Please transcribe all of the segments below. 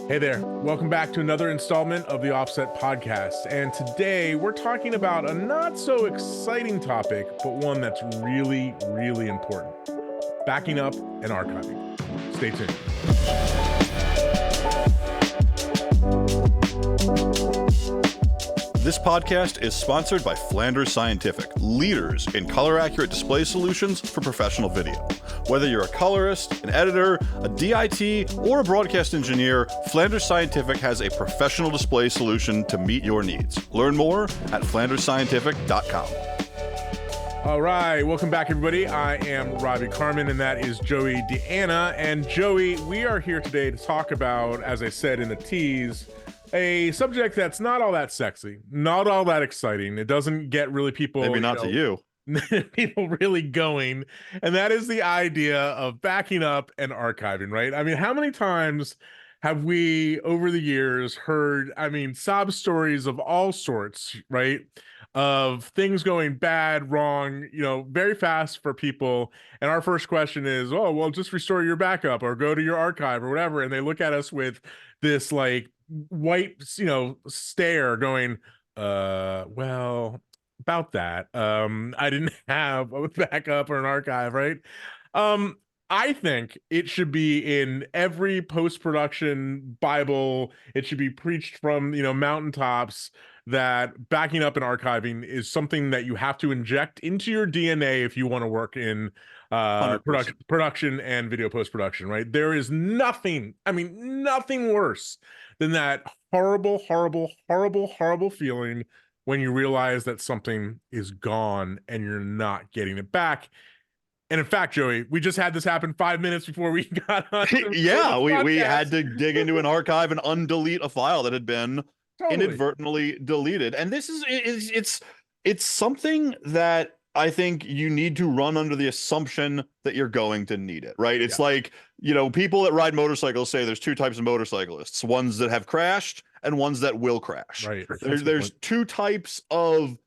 Hey there, welcome back to another installment of the Offset Podcast. And today we're talking about a not so exciting topic, but one that's really, really important: backing up and archiving. Stay tuned. This podcast is sponsored by Flanders Scientific, leaders in color-accurate display solutions for professional video. Whether you're a colorist, an editor, a DIT, or a broadcast engineer, Flanders Scientific has a professional display solution to meet your needs. Learn more at flandersscientific.com. All right, welcome back, everybody. I am Robbie Carmen, and that is Joey Deanna. And Joey, we are here today to talk about, as I said in the tease, a subject that's not all that sexy, not all that exciting. It doesn't get really people, Maybe not to you. people really going, and that is the idea of backing up and archiving, right? I mean, how many times have we over the years heard, sob stories of all sorts, right? Of things going bad, wrong, very fast for people. And our first question is, oh, well, just restore your backup or go to your archive or whatever. And they look at us with this like white, stare going, well, about that. I didn't have a backup or an archive, right? I think it should be in every post-production Bible. It should be preached from, mountaintops that backing up and archiving is something that you have to inject into your DNA if you want to work in 100%. production and video post-production, right? There is nothing worse than that horrible, horrible, horrible, horrible feeling when you realize that something is gone and you're not getting it back. And in fact, Joey, we just had this happen 5 minutes before we got on. Yeah, we had to dig into an archive and undelete a file that had been inadvertently deleted. And this is it's something that I think you need to run under the assumption that you're going to need it, right? It's like, people that ride motorcycles say there's two types of motorcyclists: ones that have crashed and ones that will crash. Right. There's two types of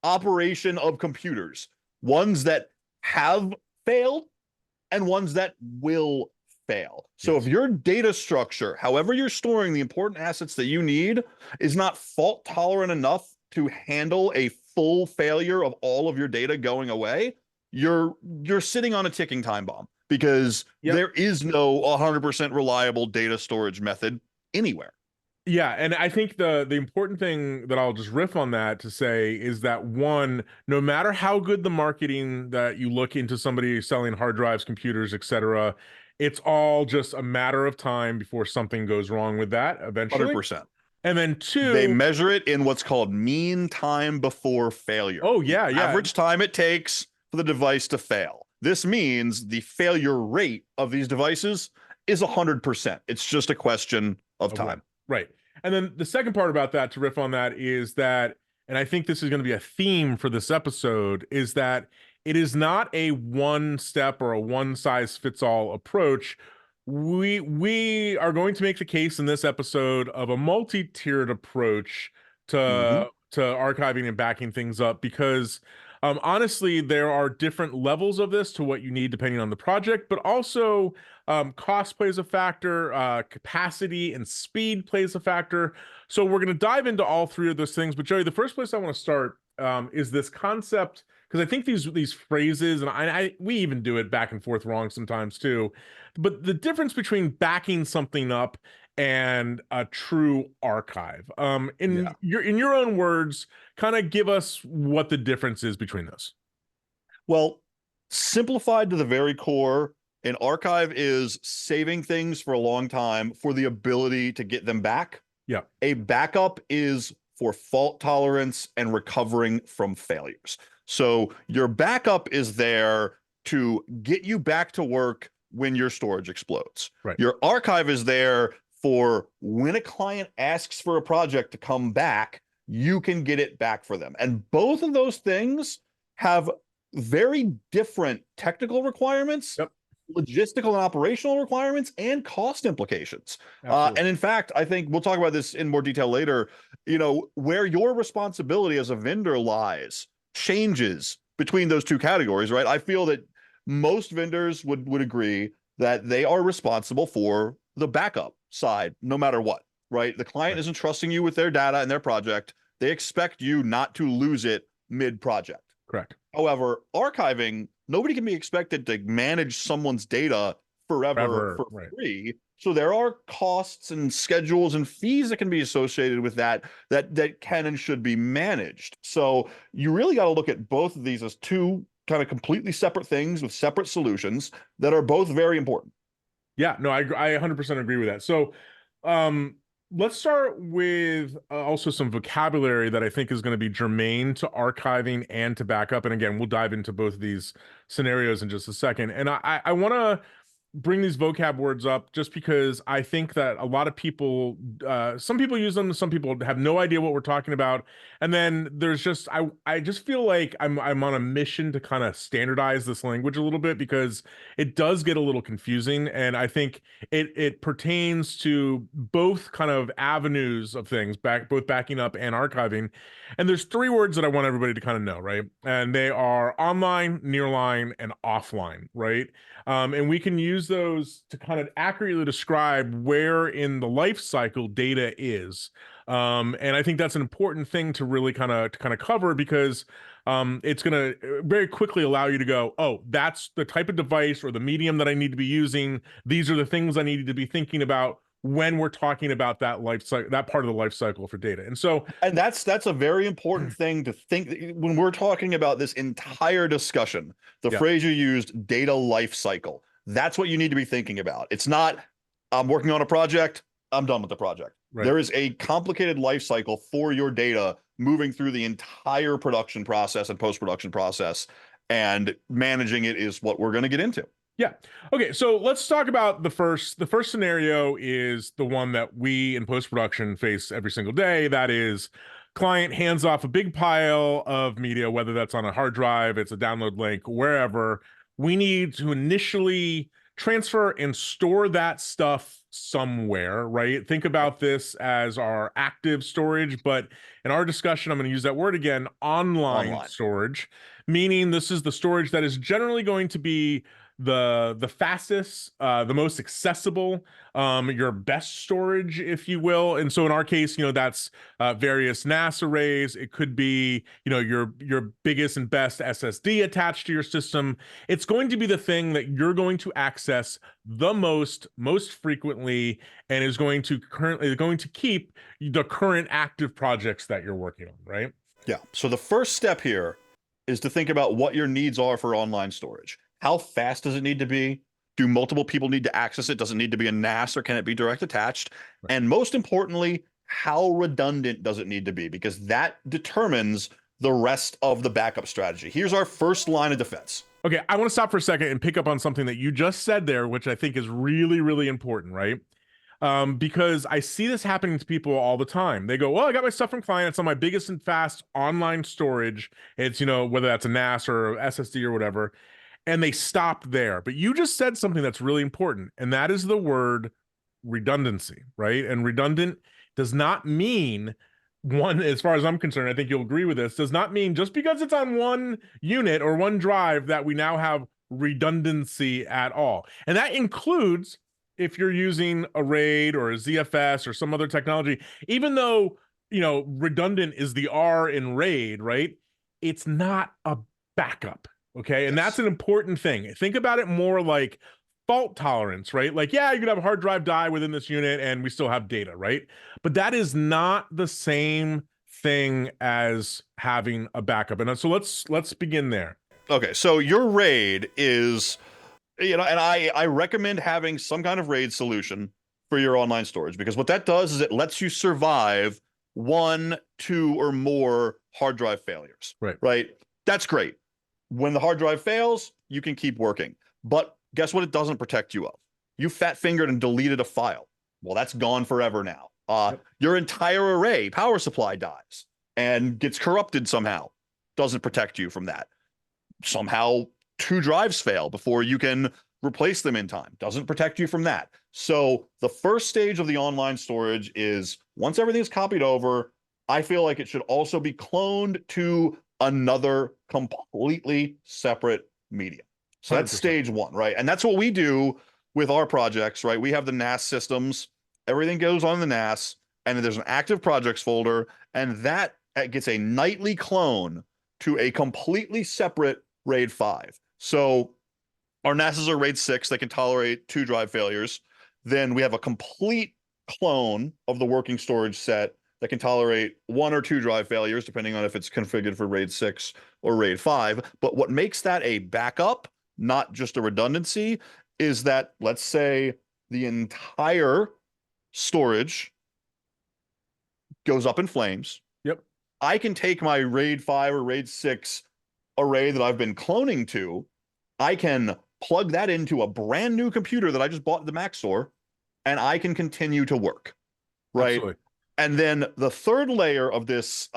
operation of computers: ones that have failed and ones that will fail. So if your data structure, however you're storing the important assets that you need, is not fault tolerant enough to handle a full failure of all of your data going away, you're sitting on a ticking time bomb, because there is no 100% reliable data storage method anywhere. Yeah, and I think the important thing that I'll just riff on that to say is that, one, no matter how good the marketing that you look into somebody selling hard drives, computers, etc., it's all just a matter of time before something goes wrong with that eventually. 100%. And then two, they measure it in what's called mean time before failure. Oh, yeah. Average time it takes for the device to fail. This means the failure rate of these devices is 100%. It's just a question of time. Right. And then the second part about that, to riff on that, is that, and I think this is going to be a theme for this episode, is that it is not a one step or a one size fits all approach. We are going to make the case in this episode of a multi-tiered approach to archiving and backing things up, because honestly, there are different levels of this to what you need depending on the project, but also cost plays a factor, capacity and speed plays a factor. So we're going to dive into all three of those things. But Joey, the first place I want to start is this concept, because I think these phrases, and we even do it back and forth wrong sometimes too, but the difference between backing something up and a true archive. In your own words, kind of give us what the difference is between those. Well, simplified to the very core, an archive is saving things for a long time for the ability to get them back. Yeah. A backup is for fault tolerance and recovering from failures. So your backup is there to get you back to work when your storage explodes. Right. Your archive is there for when a client asks for a project to come back, you can get it back for them. And both of those things have very different technical requirements, logistical and operational requirements, and cost implications. And in fact, I think we'll talk about this in more detail later. Where your responsibility as a vendor lies changes between those two categories, right? I feel that most vendors would agree that they are responsible for the backup side, no matter what, right? The client Right. isn't trusting you with their data and their project. They expect you not to lose it mid-project. Correct. However, archiving, nobody can be expected to manage someone's data forever Forever. for Right. free. So there are costs and schedules and fees that can be associated with that can and should be managed. So you really got to look at both of these as two kind of completely separate things with separate solutions that are both very important. Yeah, no, I 100% agree with that. So, let's start with also some vocabulary that I think is going to be germane to archiving and to backup. And again, we'll dive into both of these scenarios in just a second. And I want to bring these vocab words up just because I think that a lot of people, some people use them, some people have no idea what we're talking about, and then there's just I just feel like I'm on a mission to kind of standardize this language a little bit because it does get a little confusing, and I think it pertains to both kind of avenues of things, both backing up and archiving. And there's three words that I want everybody to kind of know, right? And they are online, nearline, and offline, right? And we can use those to kind of accurately describe where in the life cycle data is. And I think that's an important thing to really kind of cover because it's going to very quickly allow you to go, oh, that's the type of device or the medium that I need to be using. These are the things I need to be thinking about when we're talking about that life cycle, that part of the life cycle for data. And so, And that's a very important thing to think when we're talking about this entire discussion. The yeah, phrase you used, data life cycle. That's what you need to be thinking about. It's not, I'm working on a project, I'm done with the project. right. There is a complicated life cycle for your data moving through the entire production process and post-production process, and managing it is what we're going to get into. Yeah. Okay. So let's talk about the first. The first scenario is the one that we in post production face every single day. That is, client hands off a big pile of media, whether that's on a hard drive, it's a download link, wherever. We need to initially transfer and store that stuff somewhere, right? Think about this as our active storage, but in our discussion, I'm going to use that word again, online storage, meaning this is the storage that is generally going to be the fastest, the most accessible, your best storage, if you will. And so in our case, that's various NAS arrays. It could be your biggest and best SSD attached to your system. It's going to be the thing that you're going to access the most frequently, and is going to keep the current active projects that you're working on, right? Yeah. So the first step here is to think about what your needs are for online storage. How fast does it need to be? Do multiple people need to access it? Does it need to be a NAS, or can it be direct attached? Right. And most importantly, how redundant does it need to be? Because that determines the rest of the backup strategy. Here's our first line of defense. Okay, I want to stop for a second and pick up on something that you just said there, which I think is really, really important, right? Because I see this happening to people all the time. They go, well, I got my stuff from client. It's on my biggest and fast online storage. It's, whether that's a NAS or SSD or whatever. And they stop there. But you just said something that's really important, and that is the word redundancy, right? And redundant does not mean one, as far as I'm concerned, I think you'll agree with this, does not mean just because it's on one unit or one drive that we now have redundancy at all. And that includes if you're using a RAID or a ZFS or some other technology, even though, redundant is the R in RAID, right? It's not a backup. Okay. And that's an important thing. Think about it more like fault tolerance, right? Like, yeah, you could have a hard drive die within this unit and we still have data, right? But that is not the same thing as having a backup. And so let's begin there. Okay. So your RAID is, and I recommend having some kind of RAID solution for your online storage, because what that does is it lets you survive 1, 2, or more hard drive failures. Right. That's great. When the hard drive fails, you can keep working. But guess what it doesn't protect you of? You fat-fingered and deleted a file. Well, that's gone forever now. Your entire array power supply dies and gets corrupted somehow. Doesn't protect you from that. Somehow 2 drives fail before you can replace them in time. Doesn't protect you from that. So the first stage of the online storage is, once everything's copied over, I feel like it should also be cloned to another completely separate medium. So that's 100%. stage 1, right? And that's what we do with our projects, right? We have the NAS systems, everything goes on the NAS, and then there's an active projects folder, and that gets a nightly clone to a completely separate RAID 5. So our NASs are RAID 6. They can tolerate 2 drive failures. Then we have a complete clone of the working storage set that can tolerate 1 or 2 drive failures, depending on if it's configured for RAID 6 or RAID 5. But what makes that a backup, not just a redundancy, is that, let's say, the entire storage goes up in flames. Yep. I can take my RAID 5 or RAID 6 array that I've been cloning to, I can plug that into a brand new computer that I just bought at the Mac store, and I can continue to work, right? Absolutely. And then the third layer of this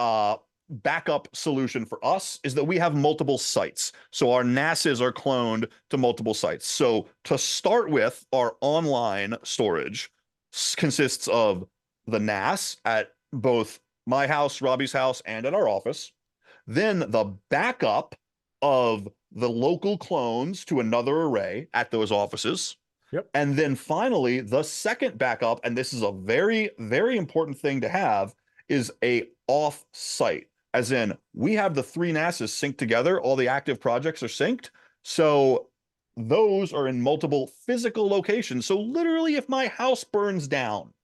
backup solution for us is that we have multiple sites. So our NASs are cloned to multiple sites. So to start with, our online storage consists of the NAS at both my house, Robbie's house, and at our office. Then the backup of the local clones to another array at those offices. Yep. And then finally, the second backup, and this is a very, very important thing to have, is a off-site. As in, we have the 3 NASs synced together. All the active projects are synced. So those are in multiple physical locations. So literally, if my house burns down,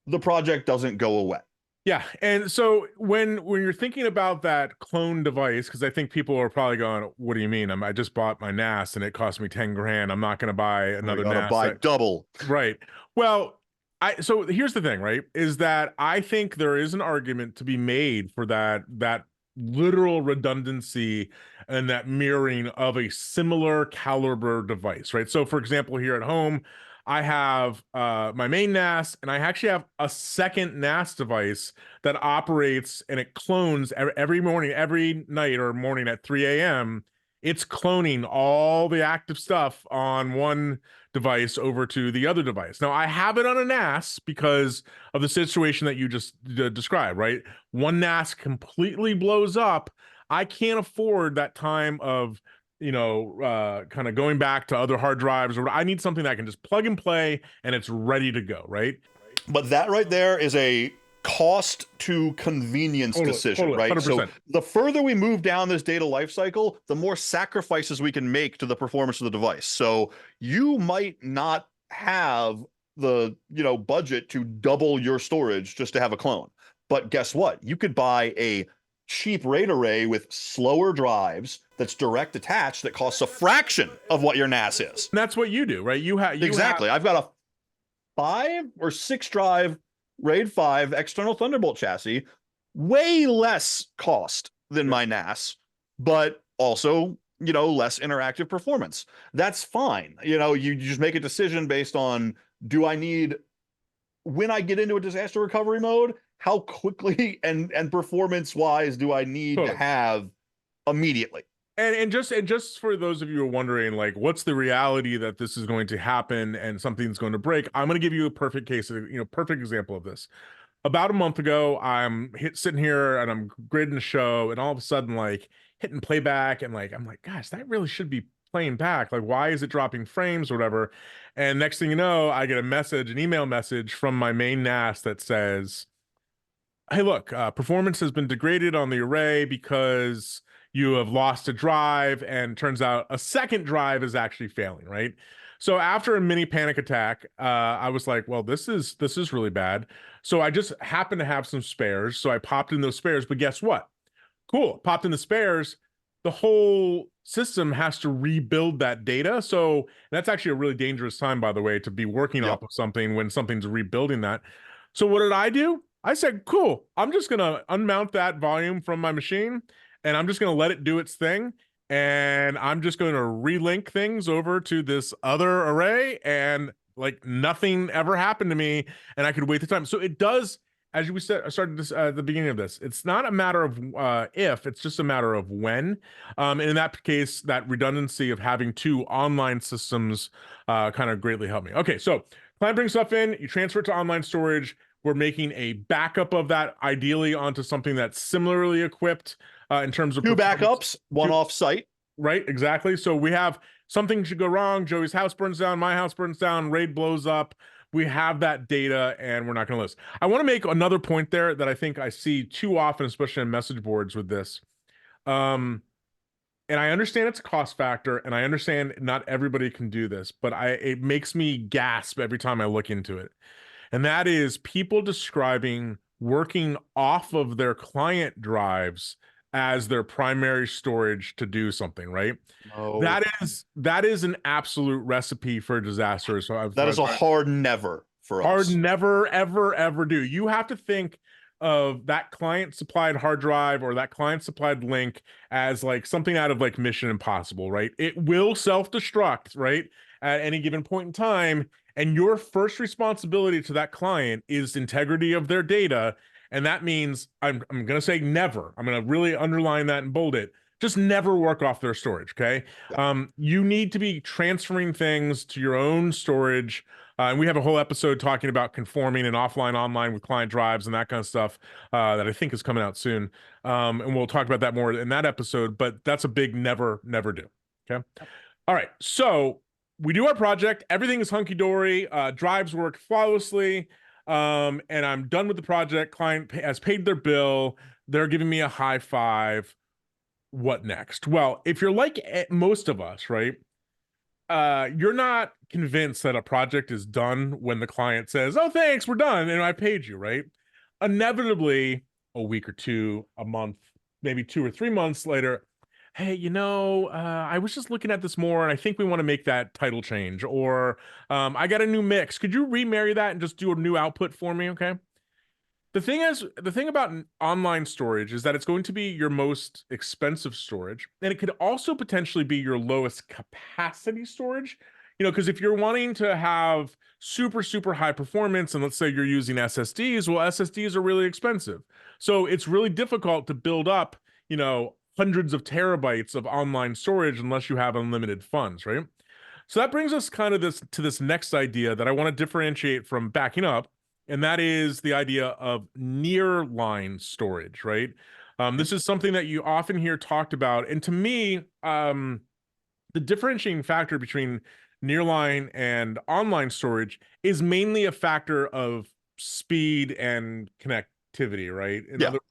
the project doesn't go away. Yeah, and so when you're thinking about that clone device, because I think people are probably going, "What do you mean? I just bought my NAS and it cost me 10 grand. I'm not going to buy another NAS." Buy double. Right. Well, so here's the thing, right? Is that I think there is an argument to be made for that literal redundancy and that mirroring of a similar caliber device, right? So, for example, here at home, I have my main NAS, and I actually have a second NAS device that operates and it clones every morning, every night or morning at 3 a.m. It's cloning all the active stuff on one device over to the other device. Now, I have it on a NAS because of the situation that you just described, right? One NAS completely blows up. I can't afford that time of kind of going back to other hard drives, or I need something that I can just plug and play and it's ready to go, right? But that right there is a cost to convenience decision, right? 100%. So the further we move down this data lifecycle, the more sacrifices we can make to the performance of the device. So you might not have the budget to double your storage just to have a clone. But guess what? You could buy a cheap RAID array with slower drives that's direct attached that costs a fraction of what your NAS is. And that's what you do, right? Exactly. I've got a 5 or 6 drive RAID 5 external Thunderbolt chassis, way less cost than my NAS, but also, less interactive performance. That's fine. You just make a decision based on, do I need, when I get into a disaster recovery mode, how quickly and performance wise do I need to have immediately? And just for those of you who are wondering, like, what's the reality that this is going to happen and something's going to break? I'm going to give you a perfect case, perfect example of this. About a month ago, I'm sitting here and I'm grading the show, and all of a sudden, like, hitting playback, and like, I'm like, gosh, that really should be playing back. Like, why is it dropping frames or whatever? And next thing you know, I get an email message from my main NAS that says, hey, look, performance has been degraded on the array because you have lost a drive, and turns out a second drive is actually failing, right? So after a mini panic attack, I was like, well, this is really bad. So I just happened to have some spares. So I popped in those spares, but guess what? Cool, popped in the spares. The whole system has to rebuild that data. So that's actually a really dangerous time, by the way, to be working off of something when something's rebuilding that. So what did I do? I said, cool, I'm just going to unmount that volume from my machine, and I'm just going to let it do its thing. And I'm just going to relink things over to this other array, and like nothing ever happened to me, and I could wait the time. So it does, as we said, started this at the beginning of this, it's not a matter of if, it's just a matter of when. And in that case, that redundancy of having 2 online systems kind of greatly helped me. Okay, so client brings stuff in, you transfer it to online storage. We're making a backup of that, ideally onto something that's similarly equipped in terms of 2 backups, 1 off site. Right, exactly. So we have something should go wrong. Joey's house burns down, my house burns down, RAID blows up. we have that data and we're not going to list. I want to make another point there that I think I see too often, especially in message boards with this. And I understand it's a cost factor, and I understand not everybody can do this, but it makes me gasp every time I look into it. And that is people describing working off of their client drives as their primary storage to do something, right? Oh, That is an absolute recipe for disaster. So that is a hard never for hard us. never ever ever do. You have to think of that client supplied hard drive or that client supplied link as like something out of like Mission Impossible, right? It will self-destruct, right? At any given point in time, and your first responsibility to that client is integrity of their data. And that means I'm going to say never. I'm going to really underline that and bold it. Just never work off their storage, okay? You need to be transferring things to your own storage. And we have a whole episode talking about conforming and offline, online with client drives and that kind of stuff that I think is coming out soon. And we'll talk about that more in that episode, but that's a big never, never do, okay? All right, so we do our project. Everything is hunky-dory. Drives work flawlessly. And I'm done with the project. Client has paid their bill. They're giving me a high five. What next? Well, if you're like most of us, right? You're not convinced that a project is done when the client says, "Oh, thanks, we're done," and I paid you, right? Inevitably, a week or two, a month, maybe 2 or 3 months later, hey, I was just looking at this more, and I think we want to make that title change, or I got a new mix. Could you remarry that and just do a new output for me, okay? The thing about online storage is that it's going to be your most expensive storage, and it could also potentially be your lowest capacity storage. Because if you're wanting to have super, super high performance, and let's say you're using SSDs, well, SSDs are really expensive. So it's really difficult to build up, hundreds of terabytes of online storage unless you have unlimited funds, right? So that brings us kind of this next idea that I want to differentiate from backing up, and that is the idea of nearline storage, right? This is something that you often hear talked about, and to me, the differentiating factor between nearline and online storage is mainly a factor of speed and connectivity, right?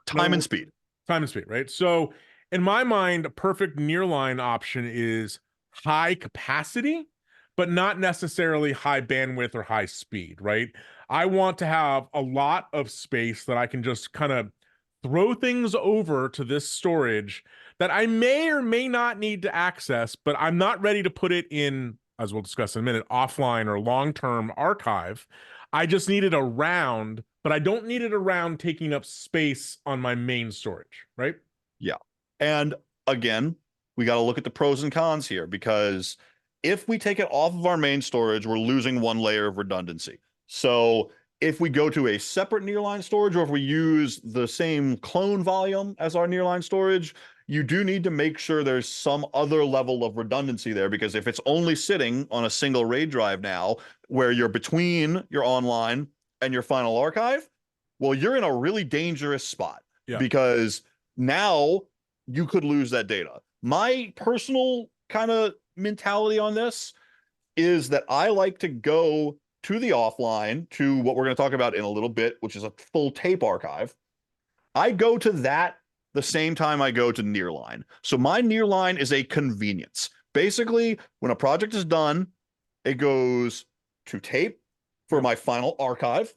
Time and speed. Time and speed, right? So, in my mind, a perfect nearline option is high capacity, but not necessarily high bandwidth or high speed, right? I want to have a lot of space that I can just kind of throw things over to this storage that I may or may not need to access, but I'm not ready to put it in, as we'll discuss in a minute, offline or long-term archive. I just need it around, but I don't need it around taking up space on my main storage, right? Yeah. And again, we got to look at the pros and cons here, because if we take it off of our main storage, we're losing one layer of redundancy. So if we go to a separate nearline storage, or if we use the same clone volume as our nearline storage, you do need to make sure there's some other level of redundancy there, because if it's only sitting on a single RAID drive now, where you're between your online and your final archive, well, you're in a really dangerous spot, because now you could lose that data. My personal kind of mentality on this is that I like to go to the offline, to what we're going to talk about in a little bit, which is a full tape archive. I go to that the same time I go to nearline. So my nearline is a convenience. Basically, when a project is done, it goes to tape for my final archive,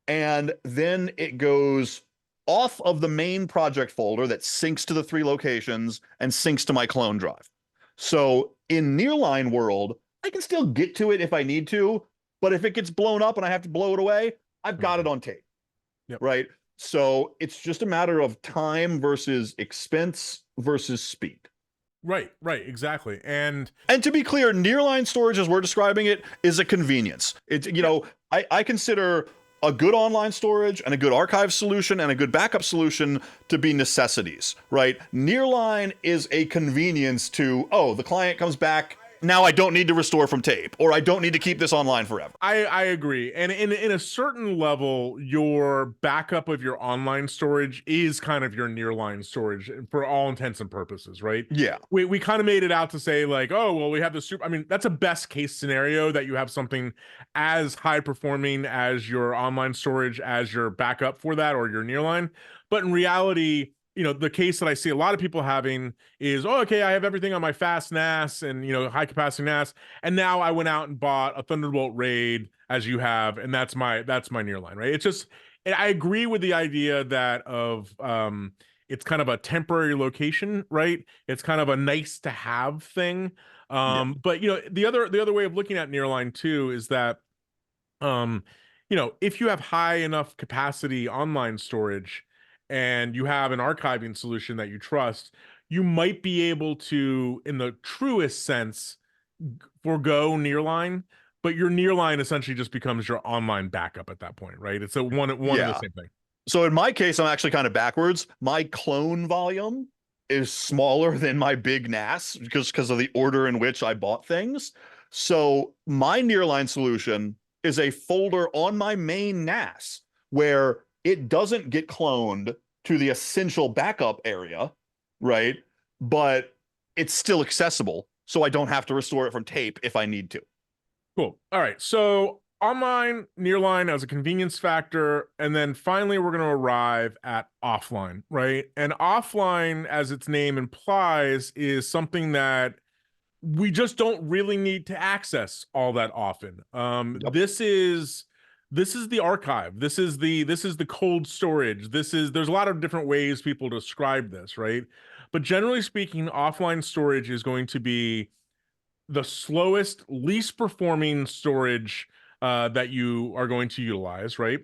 and then it goes off of the main project folder that syncs to the 3 locations and syncs to my clone drive. So in nearline world, I can still get to it if I need to, but if it gets blown up and I have to blow it away, I've got it on tape, right? So it's just a matter of time versus expense versus speed. Right, exactly. And to be clear, nearline storage, as we're describing it, is a convenience. It's, I consider a good online storage and a good archive solution and a good backup solution to be necessities, right? Nearline is a convenience to, the client comes back now I don't need to restore from tape, or I don't need to keep this online forever. I agree. And in a certain level, your backup of your online storage is kind of your nearline storage for all intents and purposes, right? Yeah. We kind of made it out to say like, oh, well, we have the super. I mean, that's a best case scenario that you have something as high performing as your online storage as your backup for that or your nearline. But in reality, the case that I see a lot of people having is, oh, okay, I have everything on my fast NAS and, high capacity NAS. And now I went out and bought a Thunderbolt RAID as you have. And that's my nearline, right? It's just, and I agree with the idea that it's kind of a temporary location, right? It's kind of a nice to have thing. But the other way of looking at nearline too is that, if you have high enough capacity online storage, and you have an archiving solution that you trust, you might be able to, in the truest sense, forego nearline, but your nearline essentially just becomes your online backup at that point, right? It's a one and the same thing. So in my case, I'm actually kind of backwards. My clone volume is smaller than my big NAS because of the order in which I bought things. So my nearline solution is a folder on my main NAS where it doesn't get cloned to the essential backup area, right? But it's still accessible, so I don't have to restore it from tape if I need to. Cool. All right. So online, nearline as a convenience factor, and then finally we're going to arrive at offline, right? And offline, as its name implies, is something that we just don't really need to access all that often. Yep. This is the archive. This is the cold storage. There's a lot of different ways people describe this, right? But generally speaking, offline storage is going to be the slowest, least performing storage that you are going to utilize, right?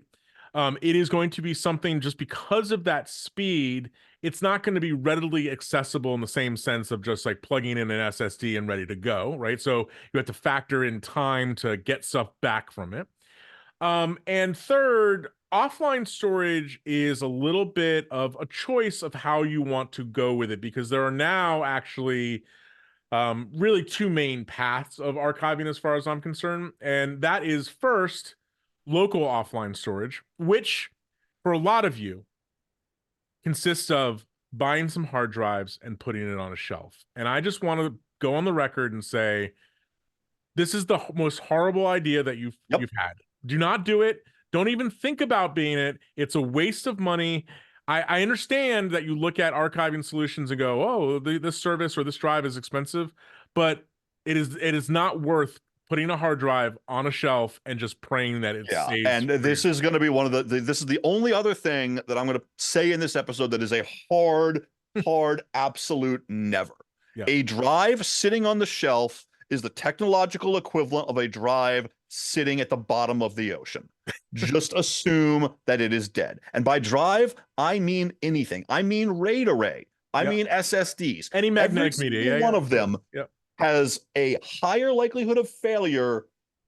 It is going to be something just because of that speed, it's not going to be readily accessible in the same sense of just like plugging in an SSD and ready to go, right? So you have to factor in time to get stuff back from it. And third, offline storage is a little bit of a choice of how you want to go with it, because there are now actually really two main paths of archiving as far as I'm concerned. And that is first, local offline storage, which for a lot of you consists of buying some hard drives and putting it on a shelf. And I just want to go on the record and say, this is the most horrible idea that you've had. Do not do it. Don't even think about being it. It's a waste of money. I understand that you look at archiving solutions and go, oh, this service or this drive is expensive, but it is not worth putting a hard drive on a shelf and just praying that it stays. And this is going to be one of this is the only other thing that I'm going to say in this episode that is a hard absolute never. Yeah. A drive sitting on the shelf is the technological equivalent of a drive sitting at the bottom of the ocean. Just assume that it is dead. And by drive, I mean anything. I mean RAID array. I mean SSDs. Any magnetic media. One of them has a higher likelihood of failure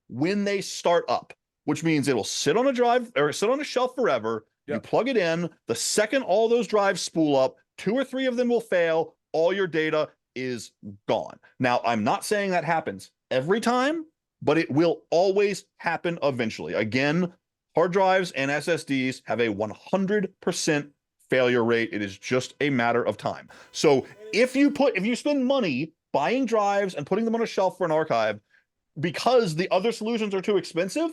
when they start up, which means it'll sit on a drive or sit on a shelf forever. You plug it in. The second all those drives spool up, 2 or 3 of them will fail. All your data is gone. Now, I'm not saying that happens every time, but it will always happen eventually. Again, hard drives and SSDs have a 100% failure rate. It is just a matter of time. So if you spend money buying drives and putting them on a shelf for an archive because the other solutions are too expensive,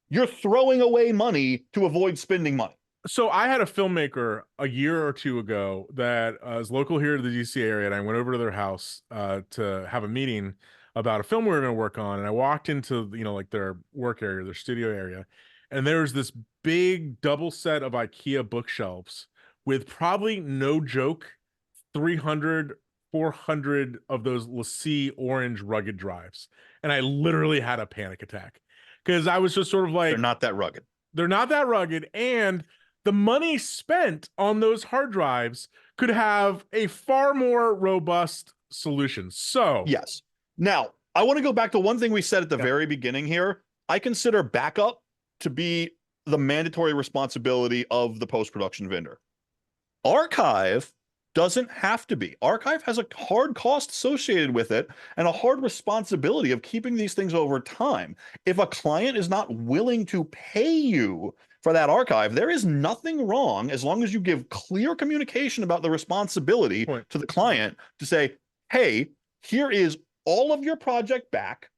you're throwing away money to avoid spending money. So I had a filmmaker a year or two ago that is local here to the DC area, and I went over to their house to have a meeting about a film we were going to work on. And I walked into, like their work area, their studio area, and there was this big double set of IKEA bookshelves with probably, no joke, 300, 400 of those LaCie orange rugged drives. And I literally had a panic attack because I was just sort of like, they're not that rugged. They're not that rugged. And the money spent on those hard drives could have a far more robust solution. So yes. Now, I want to go back to one thing we said at the very beginning here. I consider backup to be the mandatory responsibility of the post-production vendor. Archive doesn't have to be. Archive has a hard cost associated with it and a hard responsibility of keeping these things over time. If a client is not willing to pay you for that archive, there is nothing wrong as long as you give clear communication about the responsibility Point. to the client to say, hey, here is all of your project back.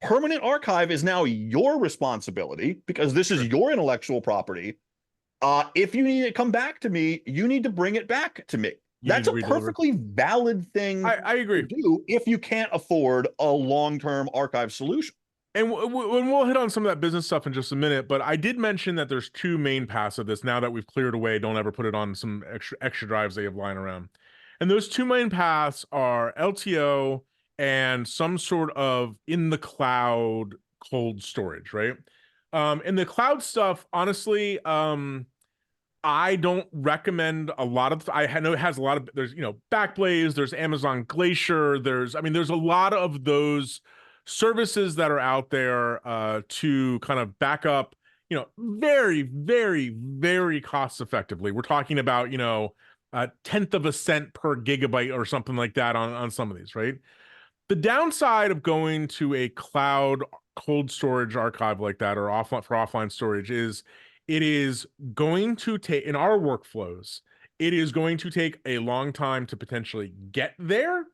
Permanent archive is now your responsibility because this is your intellectual property. If you need it come back to me, you need to bring it back to me. That's a perfectly valid thing I agree. to do if you can't afford a long-term archive solution. And we'll hit on some of that business stuff in just a minute, but I did mention that there's two main paths of this. Now that we've cleared away, don't ever put it on some extra drives they have lying around. And those two main paths are LTO and some sort of in the cloud cold storage, right? And the cloud stuff, honestly, I don't recommend a lot of. I know it has a lot of. There's Backblaze. There's Amazon Glacier. There's a lot of those services that are out there to kind of back up. Very, very, very cost effectively. We're talking about a tenth of a cent per gigabyte or something like that on some of these, right? The downside of going to a cloud cold storage archive like that or offline storage is it is going to take, in our workflows, it is going to take a long time to potentially get there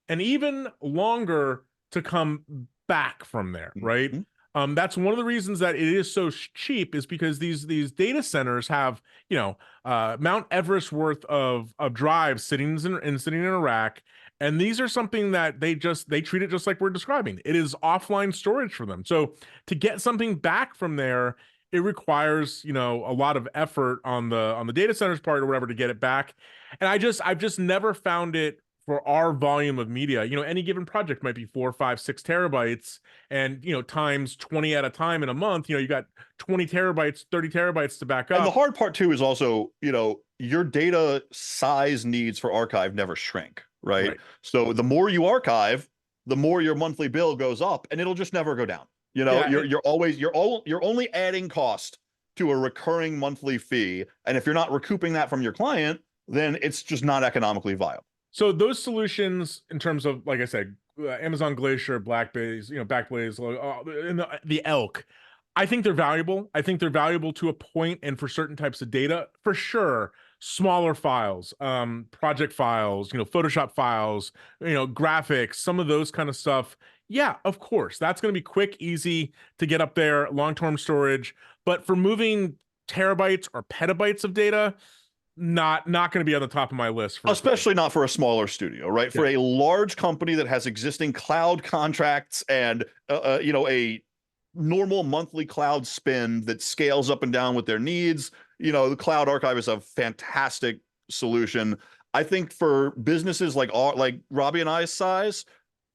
and even longer to come back from there, right? Mm-hmm. That's one of the reasons that it is so cheap is because these data centers have, Mount Everest worth of drives sitting in a rack. And these are something that they treat it just like we're describing. It is offline storage for them. So to get something back from there, it requires, a lot of effort on the data center's part or whatever to get it back. And I've just never found it for our volume of media. Any given project might be 4, 5, 6 terabytes and, times 20 at a time in a month, you got 20 terabytes, 30 terabytes to back up. And the hard part too is also, your data size needs for archive never shrink, right? So the more you archive, the more your monthly bill goes up and it'll just never go down. You're only adding cost to a recurring monthly fee. And if you're not recouping that from your client, then it's just not economically viable. So those solutions, in terms of, like I said, Amazon Glacier, Backblaze, Backblaze, and the Elk, I think they're valuable. I think they're valuable to a point, and for certain types of data, for sure. Smaller files, project files, Photoshop files, graphics, some of those kind of stuff. Yeah, of course, that's going to be quick, easy to get up there, long-term storage. But for moving terabytes or petabytes of data, not going to be on the top of my list. Especially not for a smaller studio, right? Yeah. For a large company that has existing cloud contracts and a normal monthly cloud spend that scales up and down with their needs, the cloud archive is a fantastic solution. I think for businesses like Robbie and I's size,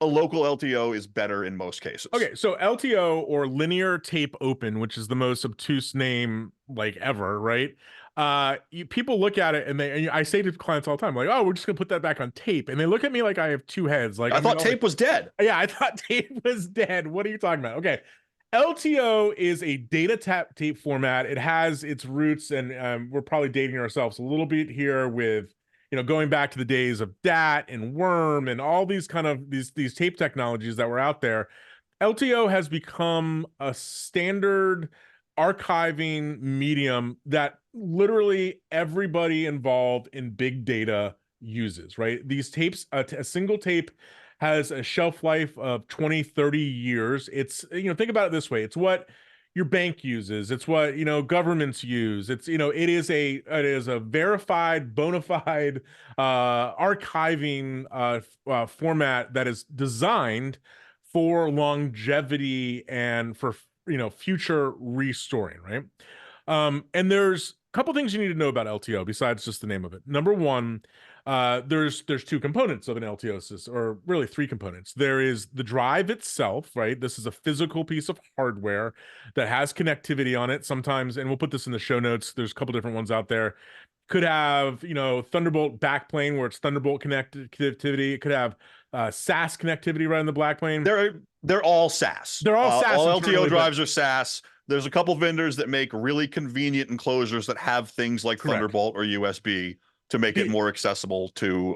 a local LTO is better in most cases. Okay, so LTO, or linear tape open, which is the most obtuse name ever, right? People look at it and I say to clients all the time, oh, we're just gonna put that back on tape, and they look at me like I have two heads. I thought tape was dead. Yeah, I thought tape was dead. What are you talking about? Okay, LTO is a data tape format. It has its roots, and we're probably dating ourselves a little bit here with going back to the days of DAT and Worm and all these kind of these tape technologies that were out there. LTO has become a standard archiving medium that literally everybody involved in big data uses, right? These tapes, a single tape has a shelf life of 20, 30 years. It's, think about it this way. It's what your bank uses. It's what, governments use. It's, it is a verified, bona fide archiving format that is designed for longevity and for, future restoring, right? And there's a couple things you need to know about LTO besides just the name of it. Number one, there's two components of an LTO system, or really three components. There is the drive itself, right? This is a physical piece of hardware that has connectivity on it sometimes, and we'll put this in the show notes. There's a couple different ones out there. Could have, Thunderbolt backplane where it's Thunderbolt connectivity. It could have SAS connectivity right in the backplane. They're all SAS. They're all SAS. All LTO drives are SAS. There's a couple vendors that make really convenient enclosures that have things like Thunderbolt or USB to make it more accessible to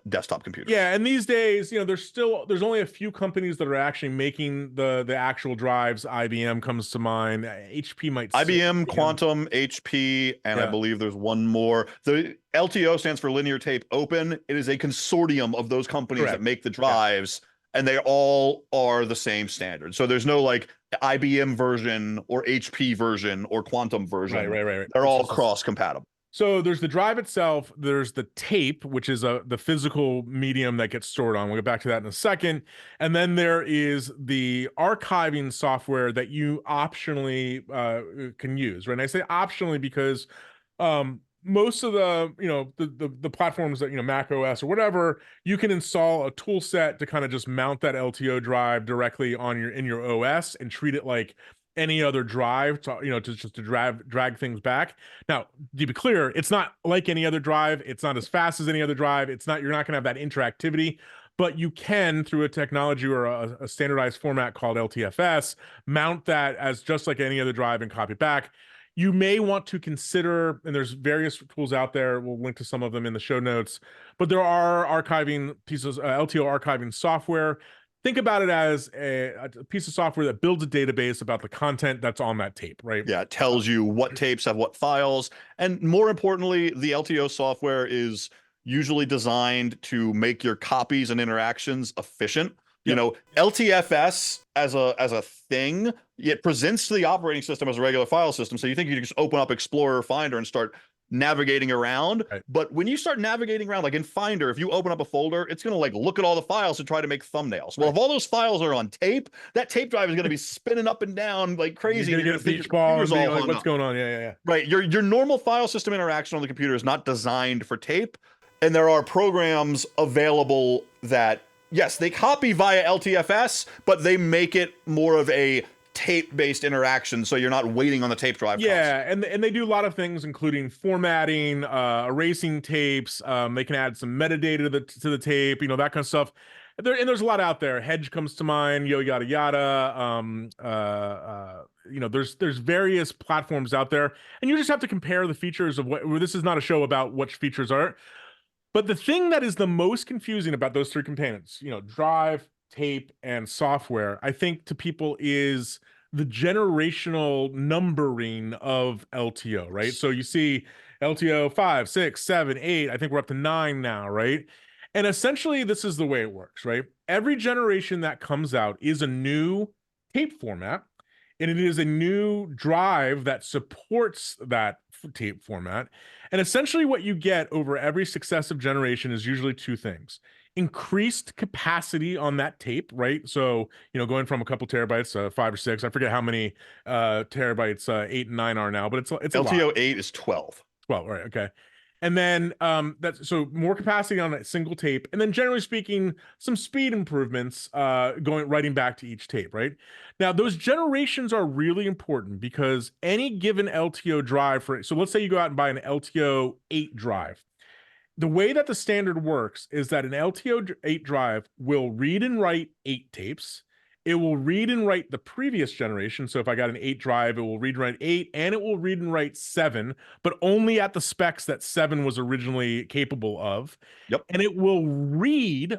desktop computers. Yeah, and these days, there's only a few companies that are actually making the actual drives. IBM comes to mind. HP might. IBM, Quantum, HP, and I believe there's one more. The LTO stands for Linear Tape Open. It is a consortium of those companies that make the drives, and they all are the same standard. So there's no like IBM version or HP version or Quantum version. Right. They're all cross-compatible. So there's the drive itself, there's the tape, which is the physical medium that gets stored on. We'll get back to that in a second. And then there is the archiving software that you optionally can use, right? And I say optionally because most of the platforms that, Mac OS or whatever, you can install a tool set to kind of just mount that LTO drive directly on in your OS and treat it like any other drive to drag things back. Now, to be clear, it's not like any other drive. It's not as fast as any other drive. You're not going to have that interactivity, but you can, through a technology or a standardized format called LTFS, mount that as just like any other drive and copy it back. You may want to consider, and there's various tools out there, we'll link to some of them in the show notes, but there are archiving pieces, LTO archiving software. Think about it as a piece of software that builds a database about the content that's on that tape, right? Yeah, it tells you what tapes have what files. And more importantly, the LTO software is usually designed to make your copies and interactions efficient. LTFS as a thing, it presents to the operating system as a regular file system. So you think you can just open up Explorer or Finder and start navigating around. Right. But when you start navigating around, like in Finder, if you open up a folder, it's going to like look at all the files and try to make thumbnails. Well, if all those files are on tape, that tape drive is going to be spinning up and down like crazy. You're going to get a beach ball and be like, what's going on? Yeah. Right. Your normal file system interaction on the computer is not designed for tape. And there are programs available that, yes, they copy via LTFS, but they make it more of a tape-based interaction, so you're not waiting on the tape drive. Yeah, and they do a lot of things, including formatting, erasing tapes. They can add some metadata to the tape, that kind of stuff. There's a lot out there. Hedge comes to mind, yada yada. There's various platforms out there, and you just have to compare the features of what. This is not a show about which features are, but the thing that is the most confusing about those three components, drive, tape, and software, I think to people is the generational numbering of LTO, right? So you see LTO 5, 6, 7, 8, I think we're up to 9 now, right? And essentially this is the way it works, right? Every generation that comes out is a new tape format, and it is a new drive that supports that tape format. And essentially what you get over every successive generation is usually two things: increased capacity on that tape, right? So, going from a couple terabytes, 5 or 6, I forget how many terabytes 8 and 9 are now, but it's LTO 8 is 12. 12, right? Okay. And then that's so more capacity on a single tape, and then generally speaking, some speed improvements writing back to each tape, right? Now, those generations are really important because any given LTO drive so let's say you go out and buy an LTO 8 drive. The way that the standard works is that an LTO 8 drive will read and write 8 tapes. It will read and write the previous generation. So if I got an 8 drive, it will read and write 8, and it will read and write 7, but only at the specs that 7 was originally capable of. Yep. And it will read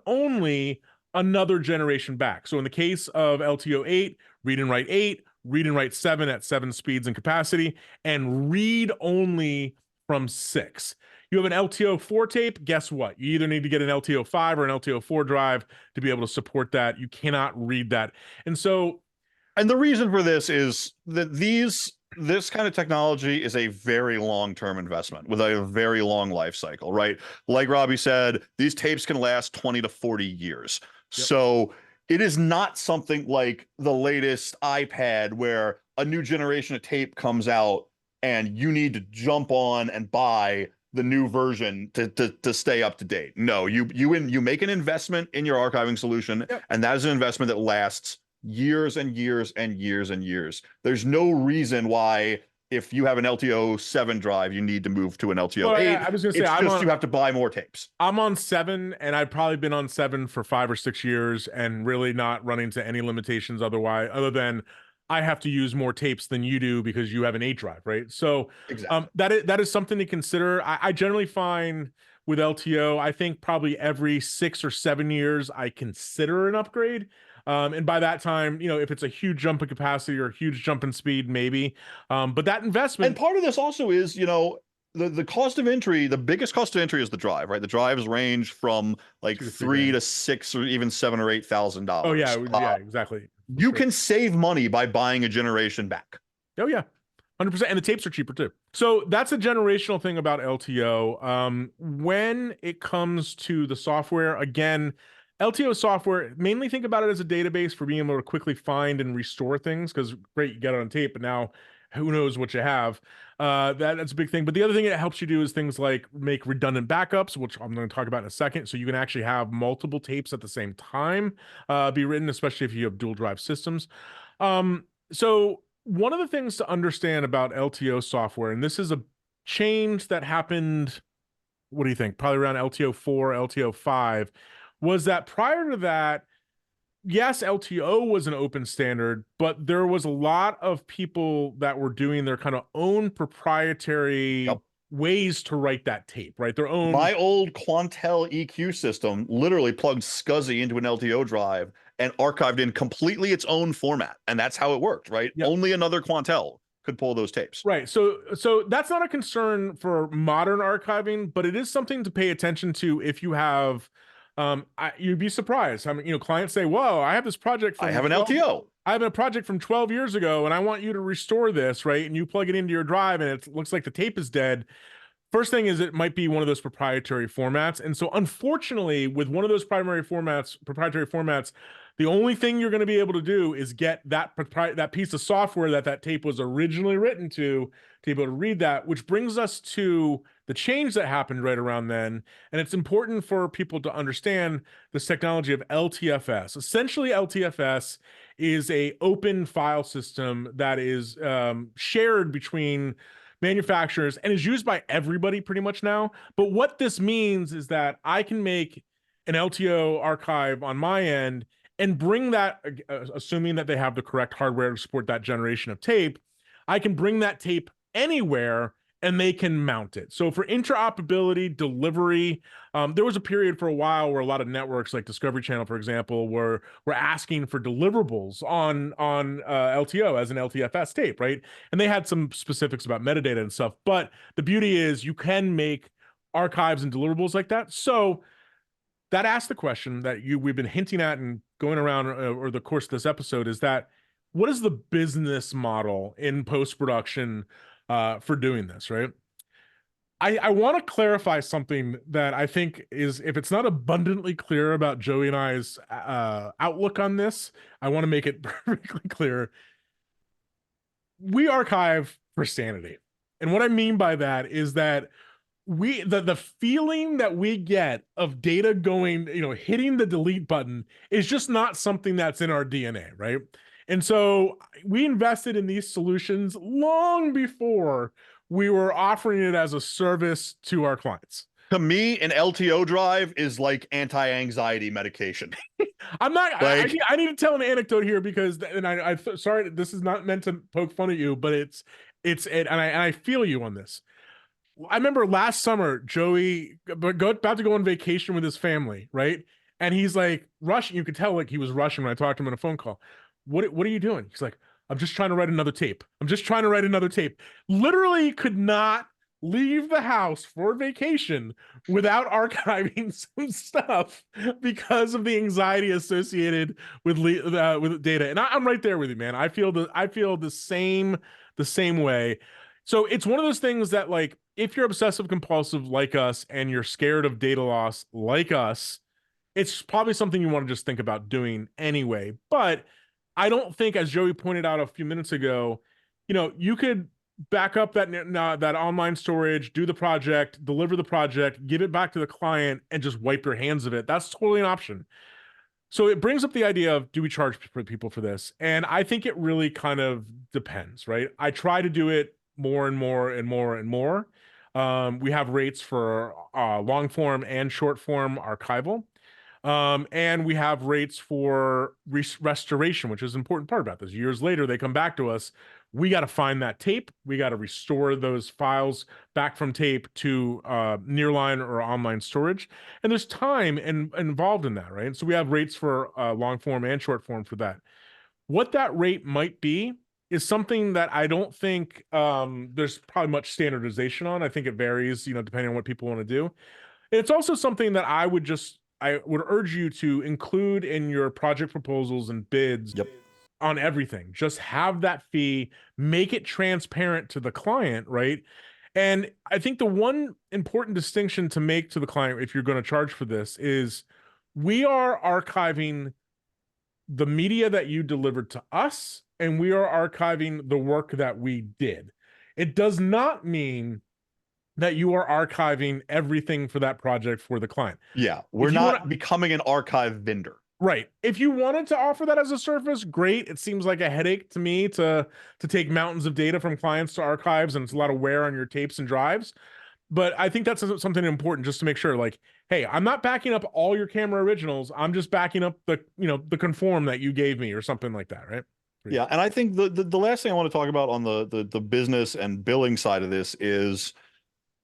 only another generation back. So in the case of LTO 8, read and write 8, read and write 7 at 7 speeds and capacity, and read only from 6. You have an LTO 4 tape, guess what? You either need to get an LTO 5 or an LTO 4 drive to be able to support that. You cannot read that. And the reason for this is that this kind of technology is a very long-term investment with a very long life cycle, right? Like Robbie said, these tapes can last 20 to 40 years. Yep. So it is not something like the latest iPad where a new generation of tape comes out and you need to jump on and buy the new version to stay up to date. No, you make an investment in your archiving solution, yep, and that is an investment that lasts years and years and years and years. There's no reason why, if you have an LTO 7 drive, you need to move to an LTO 8. I was going to say, you have to buy more tapes. I'm on 7, and I've probably been on 7 for 5 or 6 years and really not running into any limitations other than I have to use more tapes than you do because you have an 8 drive, right? So Exactly. that is something to consider. I generally find with LTO, I think probably every 6 or 7 years I consider an upgrade. And by that time, if it's a huge jump in capacity or a huge jump in speed, maybe. But that And investment, part of this also is, the cost of entry, the biggest cost of entry is the drive, right? The drives range from like 3 $2 to $3 grand. to 6 or even 7 or 8 thousand Oh yeah, dollars. yeah, exactly, for You sure. can save money by buying a generation back. Oh yeah, 100%. And the tapes are cheaper too. So that's a generational thing about LTO. When it comes to the software, again, LTO software, mainly think about it as a database for being able to quickly find and restore things. Because great, you get it on tape, but now who knows what you have. That's a big thing. But the other thing it helps you do is things like make redundant backups, which I'm going to talk about in a second. So you can actually have multiple tapes at the same time be written, especially if you have dual drive systems. So one of the things to understand about LTO software, and this is a change that happened, what do you think? Probably around LTO 4, LTO 5, was that prior to that, yes, LTO was an open standard, but there was a lot of people that were doing their kind of own Yep. proprietary ways to write that tape, right? Their own. My old Quantel EQ system literally plugged SCSI into an LTO drive and archived in completely its own format. And that's how it worked, right? Yep. Only another Quantel could pull those tapes. Right. So that's not a concern for modern archiving, but it is something to pay attention to if you have you'd be surprised. I mean, clients say, "Whoa, I have this project I from have an 12 LTO. I have a project from 12 years ago and I want you to restore this," right? And you plug it into your drive and it looks like the tape is dead. First thing is it might be one of those proprietary formats. And so unfortunately, with one of those proprietary formats, the only thing you're going to be able to do is get that piece of software that tape was originally written to be able to read that, which brings us to the change that happened right around then. And it's important for people to understand this technology of LTFS. Essentially, LTFS is a open file system that is shared between manufacturers and is used by everybody pretty much now. But what this means is that I can make an LTO archive on my end and bring that, assuming that they have the correct hardware to support that generation of tape, I can bring that tape anywhere and they can mount it. So for interoperability, delivery, there was a period for a while where a lot of networks like Discovery Channel, for example, were asking for deliverables on LTO as an LTFS tape, right? And they had some specifics about metadata and stuff. But the beauty is you can make archives and deliverables like that. So that asks the question that we've been hinting at and going around over the course of this episode is that what is the business model in post-production for doing this, right? I want to clarify something that I think is, if it's not abundantly clear about Joey and I's outlook on this, I want to make it perfectly clear. We archive for sanity. And what I mean by that is that the feeling that we get of data going, hitting the delete button is just not something that's in our DNA, right? And so we invested in these solutions long before we were offering it as a service to our clients. To me, an LTO drive is like anti-anxiety medication. I'm not. Like, I need to tell an anecdote here because, and sorry, this is not meant to poke fun at you, but and I feel you on this. I remember last summer, Joey about to go on vacation with his family, right? And he's like rushing. You could tell like he was rushing when I talked to him on a phone call. What are you doing? He's like, I'm just trying to write another tape. I'm just trying to write another tape. Literally could not leave the house for vacation without archiving some stuff because of the anxiety associated with data. And I'm right there with you, man. I feel the same way. So it's one of those things that, like, if you're obsessive compulsive like us and you're scared of data loss like us, it's probably something you want to just think about doing anyway. But I don't think, as Joey pointed out a few minutes ago, you could back up that online storage, do the project, deliver the project, give it back to the client, and just wipe your hands of it. That's totally an option. So it brings up the idea of, do we charge people for this? And I think it really kind of depends, right? I try to do it more and more and more and more. We have rates for long form and short form archival. And we have rates for restoration, which is an important part about this. Years later, they come back to us. We got to find that tape. We got to restore those files back from tape to nearline or online storage. And there's time involved in that, right? So we have rates for long form and short form for that. What that rate might be is something that I don't think there's probably much standardization on. I think it varies, depending on what people want to do. It's also something that I would urge you to include in your project proposals and bids Yep. on everything. Just have that fee, make it transparent to the client, right? And I think the one important distinction to make to the client, if you're going to charge for this, is we are archiving the media that you delivered to us, and we are archiving the work that we did. It does not mean that you are archiving everything for that project for the client. Yeah, we're not becoming an archive vendor. Right. If you wanted to offer that as a service, great. It seems like a headache to me to take mountains of data from clients to archives, and it's a lot of wear on your tapes and drives. But I think that's something important just to make sure, like, hey, I'm not backing up all your camera originals. I'm just backing up the conform that you gave me or something like that, right? Yeah, and I think the last thing I want to talk about on the business and billing side of this is,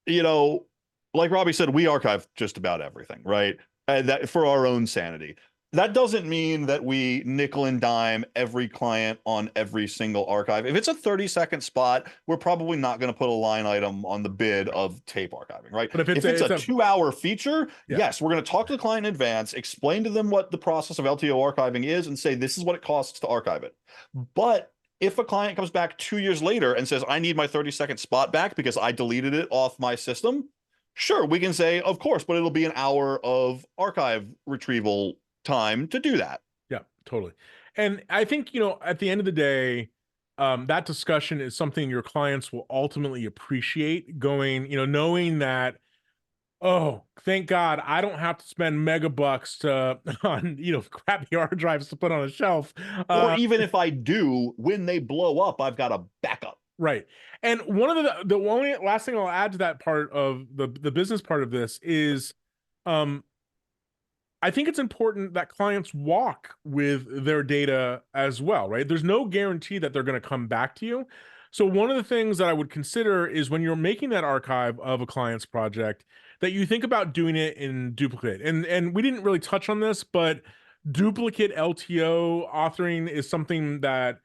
like Robbie said, we archive just about everything, right? That for our own sanity. That doesn't mean that we nickel and dime every client on every single archive. If it's a 30-second spot, we're probably not going to put a line item on the bid of tape archiving, right? But if it's a 2-hour feature, yeah. Yes, we're going to talk to the client in advance, explain to them what the process of LTO archiving is, and say this is what it costs to archive it. But if a client comes back 2 years later and says, I need my 30-second spot back because I deleted it off my system, sure, we can say, of course, but it'll be an hour of archive retrieval time to do that. Yeah, totally. And I think, at the end of the day, that discussion is something your clients will ultimately appreciate knowing that, oh, thank God I don't have to spend megabucks on, crappy hard drives to put on a shelf. Or even if I do, when they blow up, I've got a backup. Right. And one of the only last thing I'll add to that part of the business part of this is, I think it's important that clients walk with their data as well, right? There's no guarantee that they're going to come back to you. So one of the things that I would consider is when you're making that archive of a client's project, that you think about doing it in duplicate. And we didn't really touch on this, but duplicate LTO authoring is something that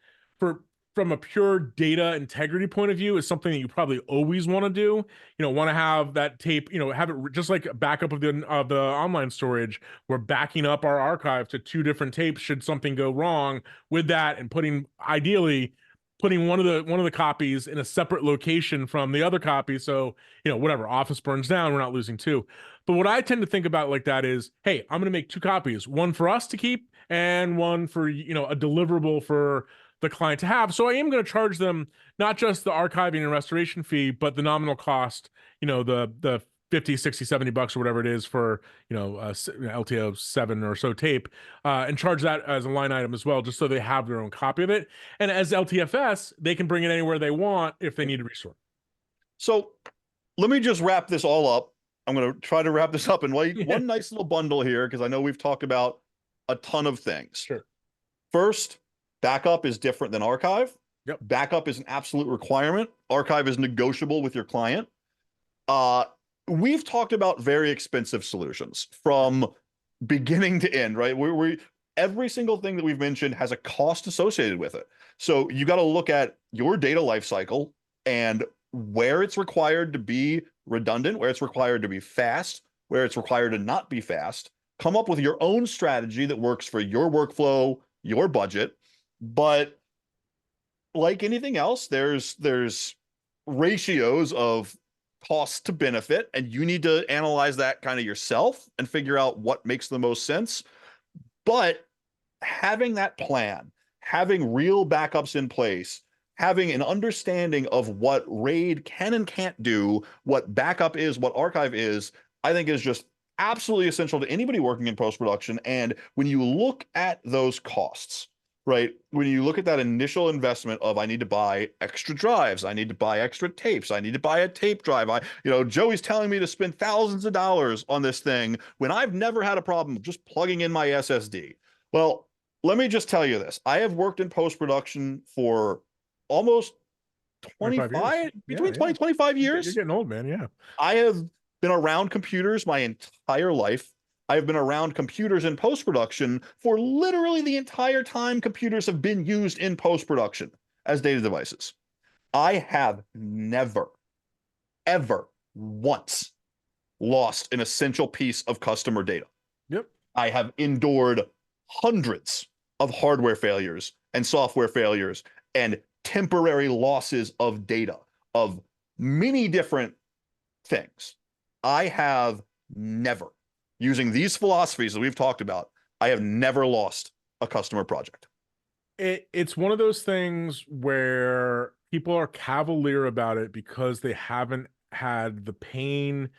from a pure data integrity point of view is something that you probably always want to do. Want to have that tape, have it just like a backup of the online storage. We're backing up our archive to 2 different tapes should something go wrong with that, and ideally putting one of the copies in a separate location from the other copy. So, whatever, office burns down, we're not losing 2. But what I tend to think about like that is, hey, I'm going to make 2 copies, one for us to keep and one for, a deliverable for the client to have. So I am going to charge them not just the archiving and restoration fee, but the nominal cost, the 50, 60, 70 bucks or whatever it is for, LTO 7 or so tape, and charge that as a line item as well, just so they have their own copy of it. And as LTFS, they can bring it anywhere they want if they need to restore. So let me just wrap this all up. I'm going to try to wrap this up in one nice little bundle here, because I know we've talked about a ton of things. Sure. First, backup is different than archive. Yep. Backup is an absolute requirement. Archive is negotiable with your client. We've talked about very expensive solutions from beginning to end, right? Every single thing that we've mentioned has a cost associated with it. So you got to look at your data lifecycle and where it's required to be redundant, where it's required to be fast, where it's required to not be fast. Come up with your own strategy that works for your workflow, your budget. But like anything else, there's ratios of cost to benefit, and you need to analyze that kind of yourself and figure out what makes the most sense. But having that plan, having real backups in place, having an understanding of what RAID can and can't do, what backup is, what archive is, I think is just absolutely essential to anybody working in post-production. And when you look at those costs, right? When you look at that initial investment of I need to buy extra drives, I need to buy extra tapes, I need to buy a tape drive. Joey's telling me to spend thousands of dollars on this thing when I've never had a problem just plugging in my SSD. Well, let me just tell you this. I have worked in post-production for almost 25 years. 25, between Yeah, 20, 25 You're years. getting old, man. Yeah. I have been around computers my entire life. I've been around computers in post-production for literally the entire time computers have been used in post-production as data devices. I have never, ever once lost an essential piece of customer data. Yep. I have endured hundreds of hardware failures and software failures and temporary losses of data of many different things. I have never, using these philosophies that we've talked about, I have never lost a customer project. It's one of those things where people are cavalier about it because they haven't had the pain,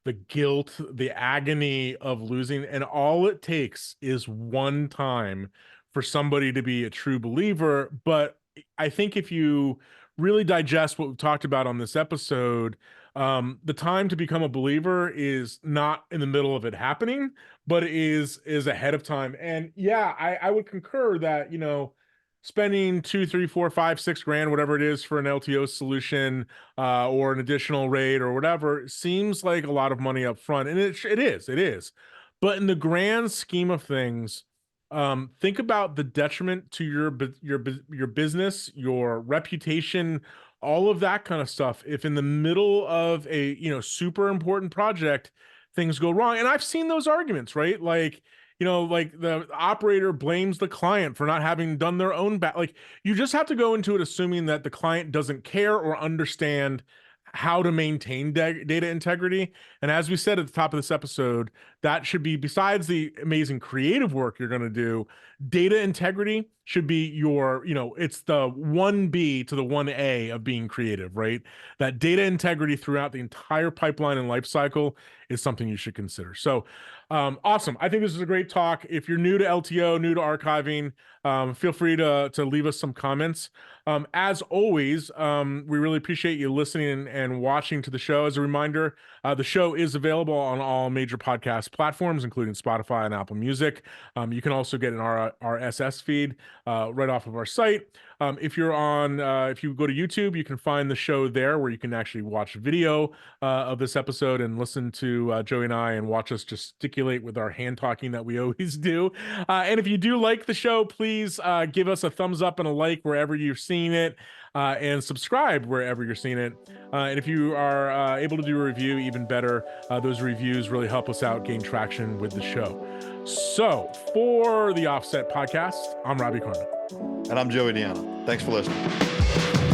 the guilt, the agony of losing. And all it takes is one time for somebody to be a true believer. But I think if you really digest what we've talked about on this episode, the time to become a believer is not in the middle of it happening, but is ahead of time. And yeah, I would concur that, spending 2, 3, 4, 5, 6 grand, whatever it is for an LTO solution, or an additional RAID or whatever, seems like a lot of money up front. And it is. But in the grand scheme of things, think about the detriment to your business, your reputation, all of that kind of stuff. If in the middle of a, super important project, things go wrong. And I've seen those arguments, right? Like, like the operator blames the client for not having done their own like, you just have to go into it assuming that the client doesn't care or understand how to maintain data integrity. And as we said at the top of this episode, that should be, besides the amazing creative work you're going to do, data integrity should be your, it's the 1B to the 1A of being creative, right? That data integrity throughout the entire pipeline and life cycle is something you should consider. So awesome. I think this is a great talk. If you're new to LTO, new to archiving, feel free to leave us some comments. As always, we really appreciate you listening and watching to the show. As a reminder, the show is available on all major podcast platforms, including Spotify and Apple Music. You can also get an RSS feed right off of our site. If you go to YouTube, you can find the show there where you can actually watch video of this episode and listen to Joey and I and watch us gesticulate with our hand talking that we always do. And if you do like the show, please give us a thumbs up and a like wherever you're seeing it, and subscribe wherever you're seeing it. And if you are able to do a review, even better. Those reviews really help us out, gain traction with the show. So for the Offset Podcast, I'm Robbie Carmen. And I'm Joey Deanna. Thanks for listening.